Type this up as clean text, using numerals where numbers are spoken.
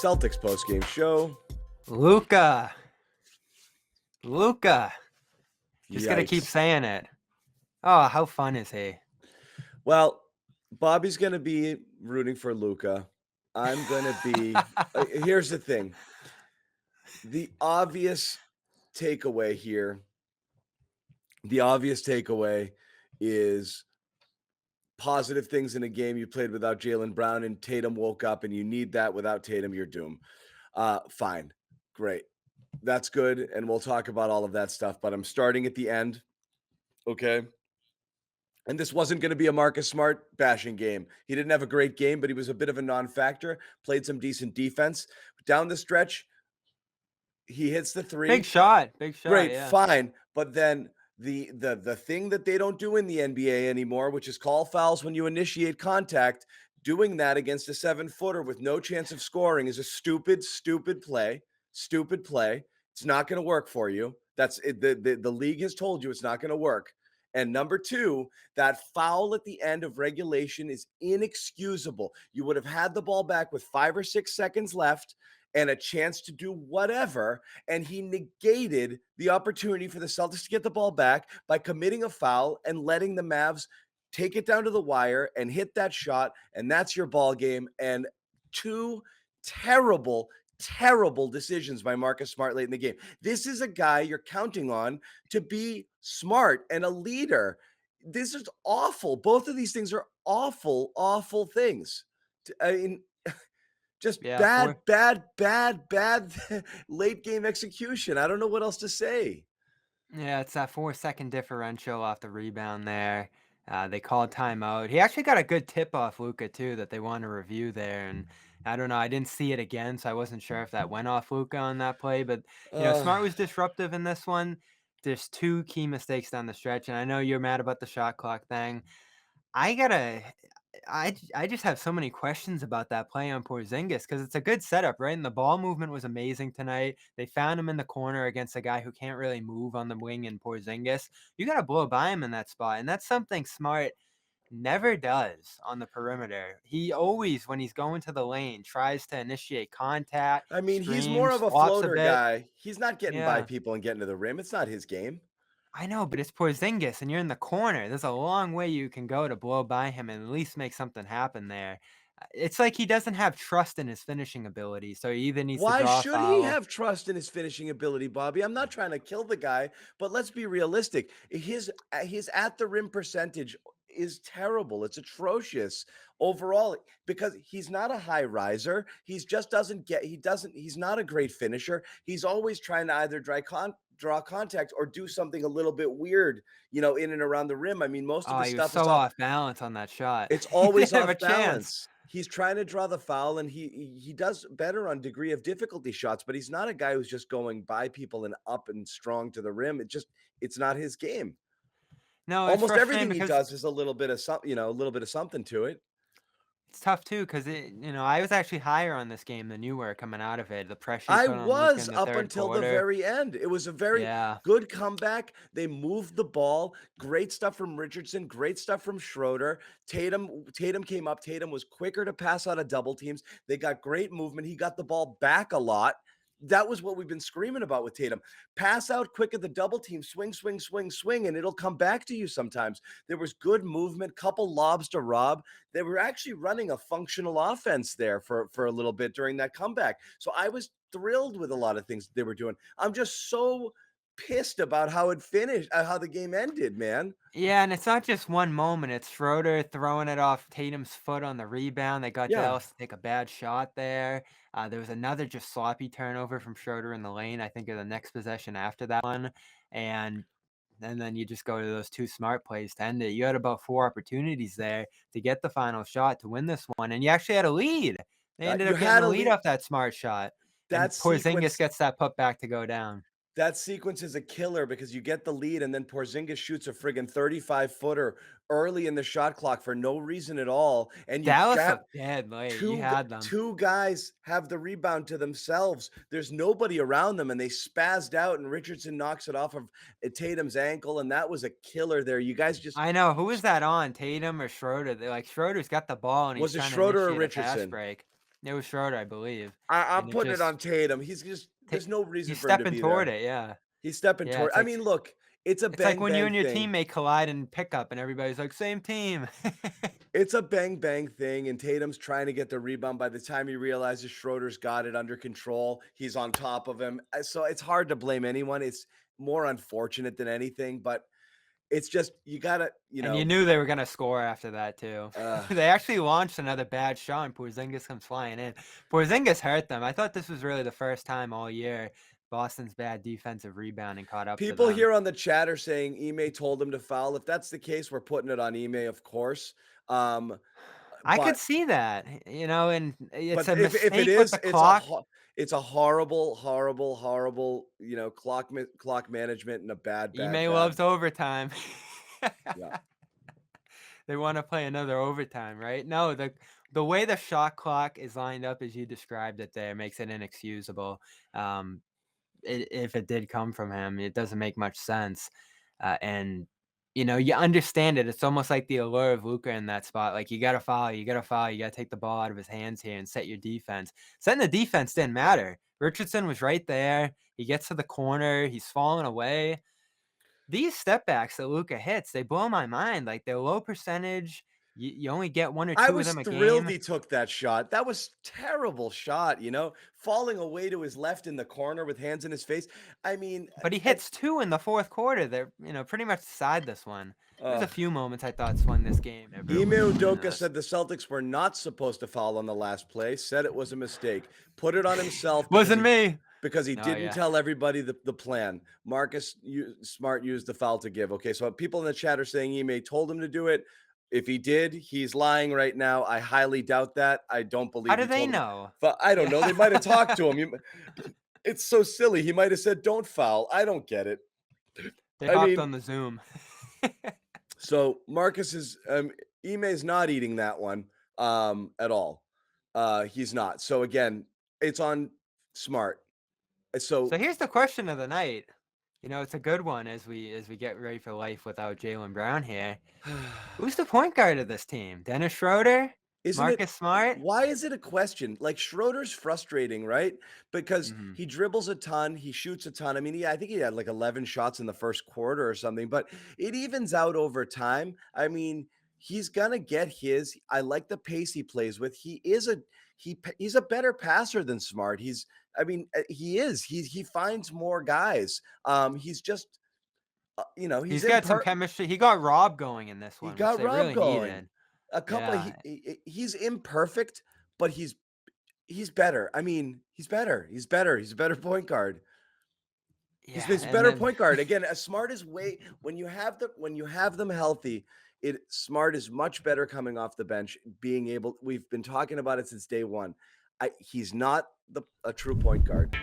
Celtics postgame show. Luka. Just gonna keep Yikes. saying it. Oh, how fun is he? Well, Bobby's going to be rooting for Luka. I'm going to be. Here's the thing. The obvious takeaway here. The obvious takeaway is positive things in a game you played without Jaylen Brown and Tatum woke up, and you need that. Without Tatum, you're doomed. Fine. Great. That's good. And we'll talk about all of that stuff. But I'm starting at the end. Okay. And this wasn't going to be a Marcus Smart bashing game. He didn't have a great game, but he was a bit of a non-factor, played some decent defense. Down the stretch, he hits the three. Big shot. Great, Yeah. fine. But then the thing that they don't do in the NBA anymore, which is call fouls when you initiate contact, doing that against a 7-footer with no chance of scoring is a stupid play. Stupid play. It's not going to work for you. That's it. The league has told you it's not going to work. And number two, that foul at the end of regulation is inexcusable. You would have had the ball back with 5 or 6 seconds left and a chance to do whatever. And he negated the opportunity for the Celtics to get the ball back by committing a foul and letting the Mavs take it down to the wire and hit that shot. And that's your ball game. And two terrible decisions by Marcus Smart late in the game. This is a guy you're counting on to be smart and a leader. This is awful. Both of these things are awful things. I mean, just bad late game execution. I don't know what else to say. Yeah, it's that 4-second differential off the rebound there. They called timeout. He actually got a good tip off Luka too that they want to review there, and I don't know. I didn't see it again, so I wasn't sure if that went off Luka on that play. But Smart was disruptive in this one. There's 2 key mistakes down the stretch, and I know you're mad about the shot clock thing. I just have so many questions about that play on Porzingis because it's a good setup, right? And the ball movement was amazing tonight. They found him in the corner against a guy who can't really move on the wing in Porzingis. You got to blow by him in that spot, and that's something Smart never does on the perimeter. He always, when he's going to the lane, tries to initiate contact. I mean, he's more screams, of a flops floater bit. guy. He's not getting by Yeah. people and getting to the rim. It's not his game. I know, but it's Porzingis, and you're in the corner. There's a long way you can go to blow by him and at least make something happen there. It's like he doesn't have trust in his finishing ability, so he either needs to Why draw a should he foul. have trust in his finishing ability, Bobby? I'm not trying to kill the guy, but let's be realistic. His at the rim percentage is terrible. It's atrocious overall because he's not a high riser. He's not a great finisher. He's always trying to either draw contact or do something a little bit weird, in and around the rim. I mean, most of Oh, the he was stuff so is off. off balance on that shot. It's He always didn't have off a chance. balance. He's trying to draw the foul, and he does better on degree of difficulty shots, but he's not a guy who's just going by people and up and strong to the rim. It's not his game. No, it's Almost frustrating everything he because does is a little bit of something to it. it's tough too. Because I was actually higher on this game than you were coming out of it. The pressure he I put on Luka was in the up third until the quarter. very end. It was a very Yeah. good comeback. They moved the ball. Great stuff from Richardson. Great stuff from Schroder. Tatum came up. Tatum was quicker to pass out of double teams. They got great movement. He got the ball back a lot. That was what we've been screaming about with Tatum. Pass out quick at the double team, swing, and it'll come back to you sometimes. There was good movement, couple lobs to Rob. They were actually running a functional offense there for a little bit during that comeback. So I was thrilled with a lot of things they were doing. I'm just so pissed about how it finished, how the game ended, man. Yeah, and it's not just one moment. It's Schroeder throwing it off Tatum's foot on the rebound. They got Yeah. Dallas to take a bad shot there. There was another just sloppy turnover from Schroeder in the lane, I think, of the next possession after that one. And then you just go to those 2 Smart plays to end it. You had about 4 opportunities there to get the final shot to win this one, and you actually had a lead. They ended You up had getting a a lead lead. off that Smart shot. And That Porzingis sequence gets that put back to go down. That sequence is a killer because you get the lead and then Porzingis shoots a friggin' 35-footer early in the shot clock for no reason at all. And you Dallas got looked dead late. You had them. two guys have the rebound to themselves. There's nobody around them and they spazzed out and Richardson knocks it off of Tatum's ankle. And that was a killer there. You guys just I know. Who is that on? Tatum or Schroeder? They're like, Schroeder's got the ball and he's was it trying to Schroeder or initiate a fast Richardson? break. It was Schroder, I believe, I'm and it putting it just on Tatum. ta There's no he's reason for him to stepping be toward there. it, yeah. He's stepping Yeah, toward. I mean, look, it's a it's like bang when you bang and your thing. teammate collide in pickup and everybody's like, "Same team." It's a bang bang thing, and Tatum's trying to get the rebound. By the time he realizes Schroeder's got it under control, he's on top of him. So it's hard to blame anyone. It's more unfortunate than anything, but it's just you gotta, And you knew they were gonna score after that too. uh, They actually launched another bad shot, and Porzingis comes flying in. Porzingis hurt them. I thought this was really the first time all year Boston's bad defensive rebounding caught up to people them. here on the chat are saying Ime told him to foul. If that's the case, we're putting it on Ime, of course. Um, I could but see that, and it's a if it mistake with is, the clock. it's a horrible, horrible, horrible, clock management and a Ime bad. loves overtime. Yeah. They wanna play another overtime, right? No, the way the shot clock is lined up as you described it there makes it inexcusable. Um, if it did come from him, it doesn't make much sense. And you understand it. It's almost like the allure of Luca in that spot. Like you gotta foul, you gotta take the ball out of his hands here and set your defense. Setting the defense didn't matter. Richardson was right there. He gets to the corner, he's falling away. These step backs that Luca hits, they blow my mind. Like they're low percentage. You only get one or I two of was them a thrilled game. he took that shot. That was terrible shot, falling away to his left in the corner with hands in his face. I mean, But he and hits 2 in the 4th quarter that, pretty much decide this one. There's uh, a few moments I thought swung this game that Ime really should win Udoka this. said the Celtics were not supposed to foul on the last play. Said it was a mistake. Put it on himself Wasn't me. because he Oh, didn't yeah. tell everybody the plan. Smart used the foul to give. Okay, so people in the chat are saying Ime told him to do it. If he did, he's lying right now. I highly doubt that. I don't How believe do he they told him. know? But I don't Yeah. know. They might have talked to him. It's so silly. He might have said, "Don't foul." I don't get it. They I hopped mean, on the Zoom. so Marcus is Ime's not eating that one at all. He's not. So again, it's on Smart. So So here's the question of the night. It's a good one as we get ready for life without Jaylen Brown here. Who's the point guard of this team? Dennis Schroder? isn't it Marcus Smart? why is it a question? Like Schroeder's frustrating, right? Because Mhm. he dribbles a ton, he shoots a ton. I mean, I think he had like 11 shots in the first quarter or something, but it evens out over time. I mean, he's gonna get his. I like the pace he plays with. He's a better passer than Smart. He is. He finds more guys. He's just he's He's got some imper chemistry. He got Rob going in this he one, which got they Rob really going. needed. A couple of Yeah. he's imperfect, but he's better. I mean, he's better. He's better. He's a better point guard. Yeah, He's a and better then point guard. Again, a Smart is way when you have them healthy, Smart is much better coming off the bench, being able we've been talking about it since day one. He's not a true point guard.